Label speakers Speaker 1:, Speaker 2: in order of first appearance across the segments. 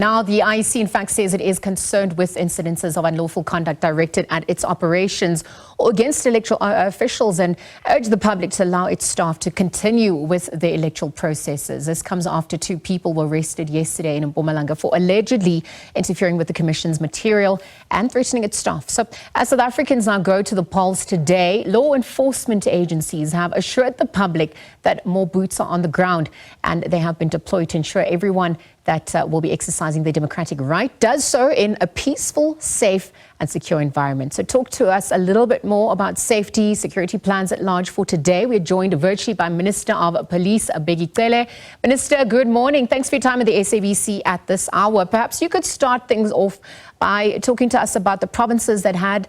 Speaker 1: Now, the IEC, in fact, says it is concerned with incidences of unlawful conduct directed at its operations or against electoral officials and urged the public to allow its staff to continue with the electoral processes. This comes after 2 people were arrested yesterday in Mpumalanga for allegedly interfering with the Commission's material and threatening its staff. So, as South Africans now go to the polls today, law enforcement agencies have assured the public that more boots are on the ground and they have been deployed to ensure everyone that will be exercising their democratic right does so in a peaceful, safe and secure environment. So talk to us a little bit more about safety, security plans at large for today. We're joined virtually by Minister of Police, Bheki Cele. Minister, good morning. Thanks for your time at the SABC at this hour. Perhaps you could start things off by talking to us about the provinces that had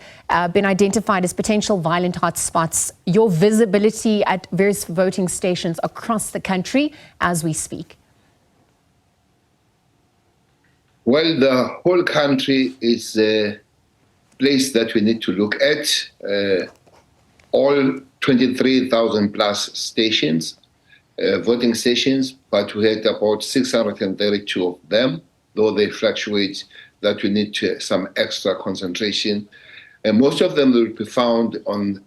Speaker 1: been identified as potential violent hotspots, your visibility at various voting stations across the country as we speak.
Speaker 2: Well, the whole country is a place that we need to look at. All 23,000 plus stations, voting stations, but we had about 632 of them, though they fluctuate, that we need some extra concentration. And most of them will be found on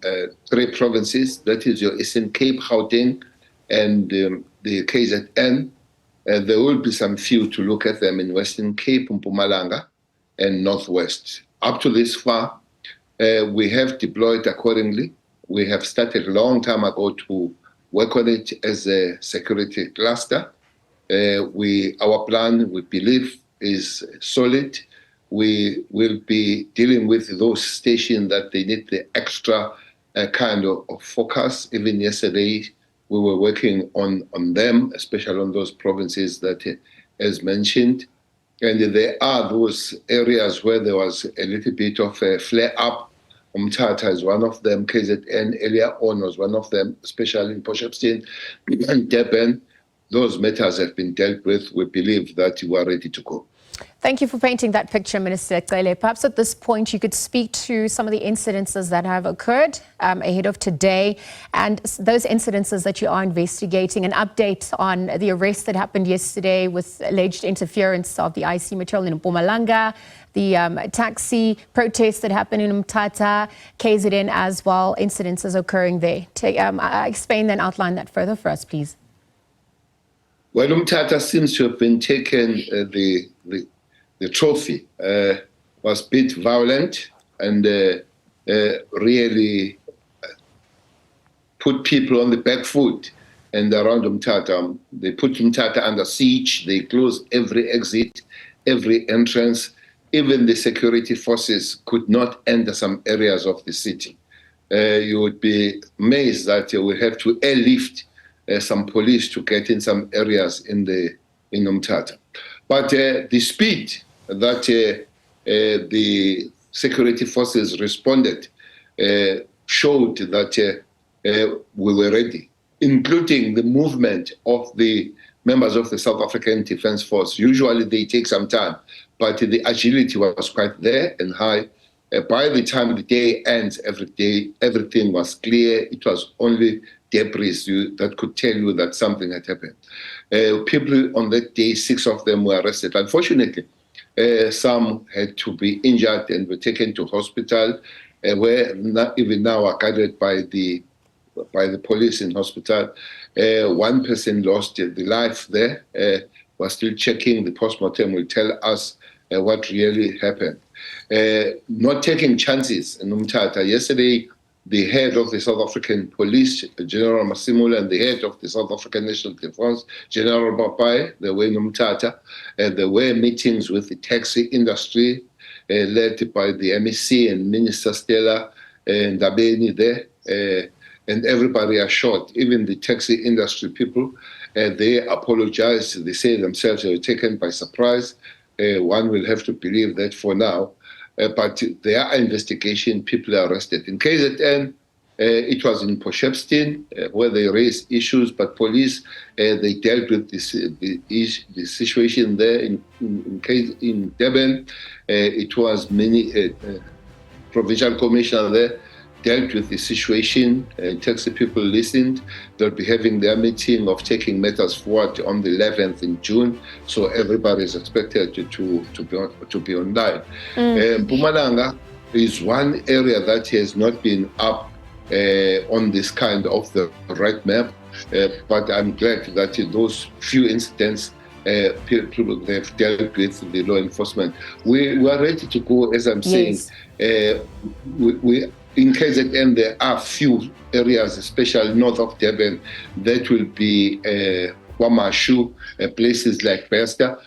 Speaker 2: 3 provinces, that is your Eastern Cape, Gauteng, and the KZN. There will be some few to look at them in Western Cape, Mpumalanga, and Northwest. Up to this far, we have deployed accordingly. We have started a long time ago to work on it as a security cluster. Our plan, we believe, is solid. We will be dealing with those stations that they need the extra kind of focus. Even yesterday, we were working on them, especially on those provinces that, as mentioned. And there are those areas where there was a little bit of a flare-up. Umtata is one of them. KZN earlier on was one of them, especially in Potchefstroom and Durban. Those matters have been dealt with. We believe that we are ready to go.
Speaker 1: Thank you for painting that picture, Minister Cele. Perhaps at this point you could speak to some of the incidences that have occurred ahead of today and those incidences that you are investigating, an update on the arrest that happened yesterday with alleged interference of the IEC material in Mpumalanga, the taxi protests that happened in Mthatha, KZN as well, incidences occurring there. Explain and outline that further for us, please.
Speaker 2: Well, Mthatha seems to have been taken, the trophy was a bit violent and really put people on the back foot and around Mthatha. They put Mthatha under siege. They closed every exit, every entrance. Even the security forces could not enter some areas of the city. You would be amazed that we have to airlift some police to get in some areas in Mthatha. But the speed that the security forces responded showed that we were ready, including the movement of the members of the South African Defence Force. Usually they take some time, but the agility was quite there and high. By the time the day ends, everything was clear. It was only debris that could tell you that something had happened. People on that day, 6 of them were arrested. Unfortunately, some had to be injured and were taken to hospital, where even now are guarded by the police in hospital. 1 person lost the life there. We're still checking. The postmortem will tell us what really happened. Not taking chances in Mthatha. Yesterday, the head of the South African Police, General Masimula, and the head of the South African National Defence, General Papai, they were in Mthatha. There were meetings with the taxi industry, led by the MEC and Minister Stella and Ndabeni there, and everybody assured, even the taxi industry people, they apologized. They say themselves they were taken by surprise. One will have to believe that for now. But there are investigation, people are arrested. In KZN, it was in Potchefstroom where they raised issues, but police, they dealt with the situation there. In Durban, it was many provincial commissioner there. dealt with the situation. Taxi people listened. They'll be having their meeting of taking matters forward on the 11th in June. So everybody is expected to be online. Mpumalanga is one area that has not been up on this kind of the right map. But I'm glad that in those few incidents, people they've dealt with the law enforcement. We are ready to go, as I'm saying. We in KZN, there are few areas, especially north of Durban, that will be Kwamashu, places like Besta,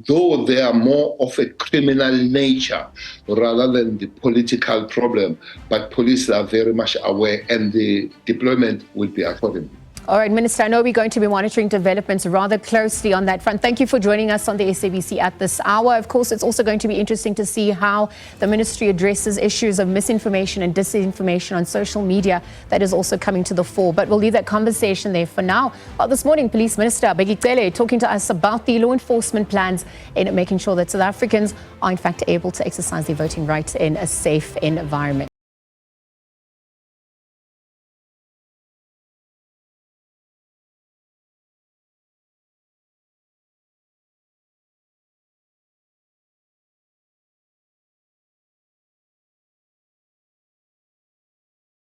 Speaker 2: though they are more of a criminal nature rather than the political problem. But police are very much aware, and the deployment will be accordingly.
Speaker 1: All right, Minister, I know we're going to be monitoring developments rather closely on that front. Thank you for joining us on the SABC at this hour. Of course, it's also going to be interesting to see how the ministry addresses issues of misinformation and disinformation on social media that is also coming to the fore. But we'll leave that conversation there for now. Well, this morning, Police Minister Bheki Cele talking to us about the law enforcement plans in making sure that South Africans are in fact able to exercise their voting rights in a safe environment.